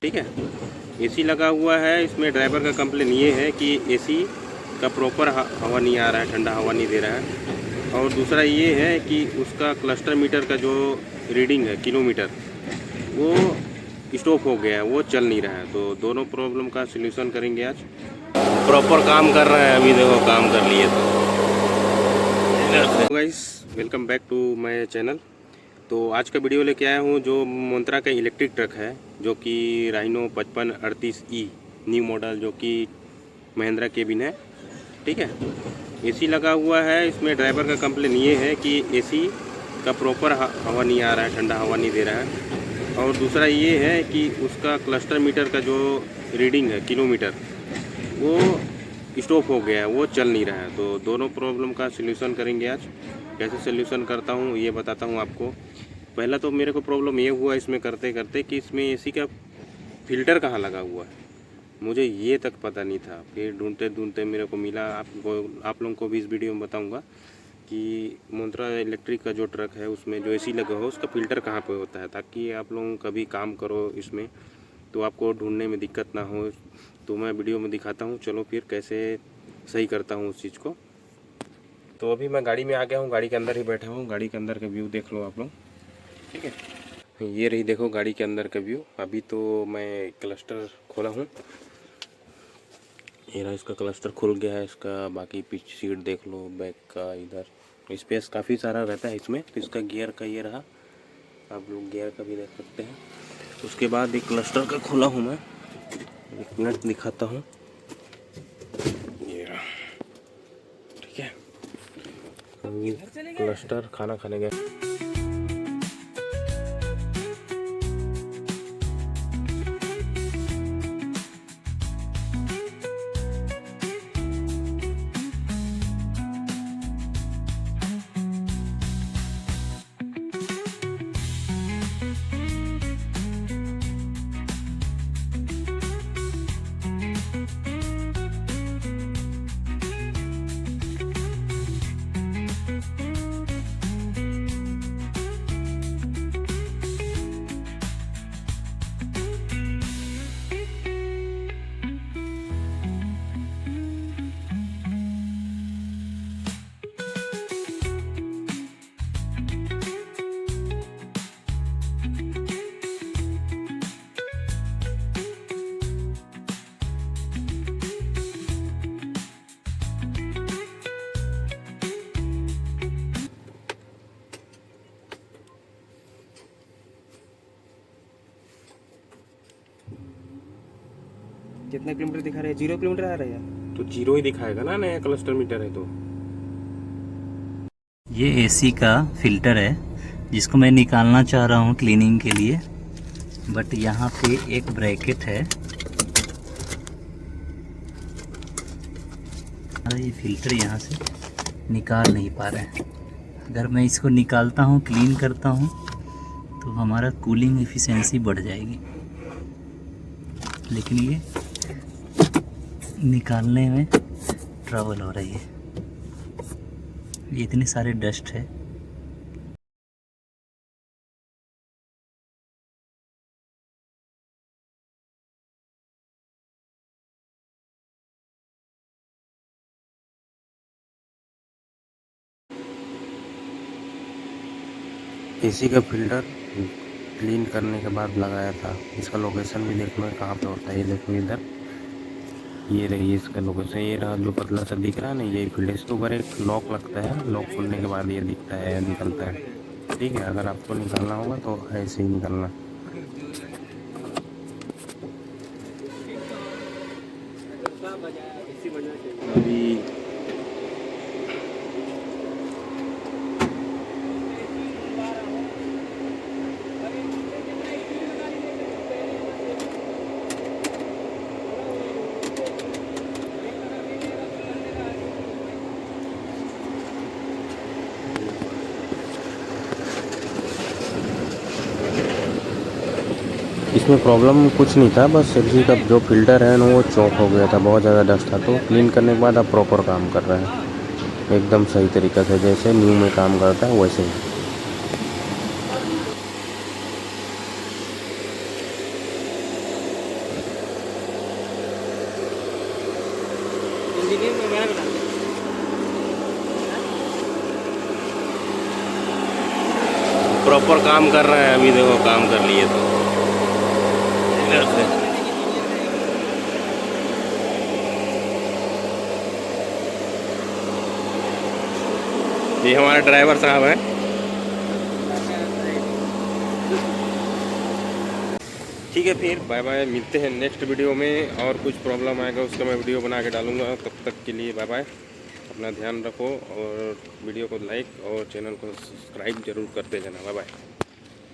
ठीक है। एसी लगा हुआ है, इसमें ड्राइवर का कंप्लेन ये है कि एसी का प्रॉपर हवा नहीं आ रहा है, ठंडा हवा नहीं दे रहा है। और दूसरा ये है कि उसका क्लस्टर मीटर का जो रीडिंग है किलोमीटर, वो स्टॉप हो गया है, वो चल नहीं रहा है। तो दोनों प्रॉब्लम का सलूशन करेंगे आज। प्रॉपर काम कर रहा है, अभी देखो काम कर लिए। तो guys, welcome back to my channel. तो आज का वीडियो लेके आया हूँ जो मंत्रा का इलेक्ट्रिक ट्रक है, जो कि राइनो 5538E न्यू मॉडल, जो कि महिंद्रा केबिन है। ठीक है। एसी लगा हुआ है, इसमें ड्राइवर का कंप्लेन ये है कि एसी का प्रॉपर हवा नहीं आ रहा है, ठंडा हवा नहीं दे रहा है। और दूसरा ये है कि उसका क्लस्टर मीटर का जो रीडिंग है किलोमीटर, वो स्टॉप हो गया है, वो चल नहीं रहा है। तो दोनों प्रॉब्लम का सलूशन करेंगे आज। कैसे सलूशन करता हूँ ये बताता हूँ आपको। पहला तो मेरे को प्रॉब्लम ये हुआ इसमें करते करते कि इसमें एसी का फ़िल्टर कहाँ लगा हुआ है, मुझे ये तक पता नहीं था। फिर ढूंढते ढूंढते मेरे को मिला। आप लोगों को भी इस वीडियो में बताऊंगा कि मंत्रा इलेक्ट्रिक का जो ट्रक है उसमें जो एसी लगा हो उसका फ़िल्टर कहाँ पे होता है, ताकि आप लोग कभी काम करो इसमें तो आपको ढूंढने में दिक्कत ना हो। तो मैं वीडियो में दिखाता हूँ, चलो फिर कैसे सही करता हूँ उस चीज़ को। तो अभी मैं गाड़ी में आ गया हूँ, गाड़ी के अंदर ही बैठा हूँ। गाड़ी के अंदर का व्यू देख लो आप लोग। ठीक है, ये रही देखो गाड़ी के अंदर का व्यू। अभी तो मैं क्लस्टर खोला हूँ, ये रहा, इसका क्लस्टर खुल गया है। इसका बाकी पीछे सीट देख लो, बैक का इधर स्पेस काफ़ी सारा रहता है इसमें। तो इसका गियर का ये रहा, आप लोग गियर का भी देख सकते हैं। उसके बाद एक क्लस्टर का खोला हूँ मैं, एक मिनट दिखाता हूँ। ये रहा, ठीक है। अभी क्लस्टर खाना खाने गए। कितना किलोमीटर दिखा रहा है? 0 किलोमीटर आ रहा है। तो 0 ही दिखाएगा ना, नया क्लस्टर मीटर है तो। ये एसी का फिल्टर है जिसको मैं निकालना चाह रहा हूँ क्लीनिंग के लिए, बट यहाँ पे एक ब्रैकेट है। ये फिल्टर यहाँ से निकाल नहीं पा रहा है। अगर मैं इसको निकालता हूँ, क्लीन करता हूँ, तो हमारा कूलिंग एफिशिएंसी बढ़ जाएगी। लेकिन ये निकालने में ट्रबल हो रही है, ये इतने सारे डस्ट है। एसी का फिल्टर क्लीन करने के बाद लगाया था। इसका लोकेशन भी देख लो कहाँ पे होता है। ये देखो इधर, ये रही इसका लोकेशन। ये रहा जो पतला सा दिख रहा है ना, यही फिल्टर। इसके ऊपर एक लॉक लगता है, लॉक खोलने के बाद ये दिखता है, निकलता है। ठीक है, अगर आपको निकालना होगा तो ऐसे ही निकालना। अभी इसमें प्रॉब्लम कुछ नहीं था, बस एसी का जो फिल्टर है ना वो चौक हो गया था, बहुत ज़्यादा डस्ट था। तो क्लीन करने के बाद अब प्रॉपर काम कर रहा है एकदम सही तरीक़े से, जैसे न्यू में काम करता है वैसे ही। प्रॉपर काम कर रहे हैं। अभी देखो काम कर लिए तो इधर से ये हमारे ड्राइवर साहब हैं। ठीक है, फिर बाय बाय, मिलते हैं नेक्स्ट वीडियो में। और कुछ प्रॉब्लम आएगा उसका मैं वीडियो बना के डालूंगा। तब तक के लिए बाय बाय, अपना ध्यान रखो और वीडियो को लाइक और चैनल को सब्सक्राइब जरूर करते जाना। Bye bye.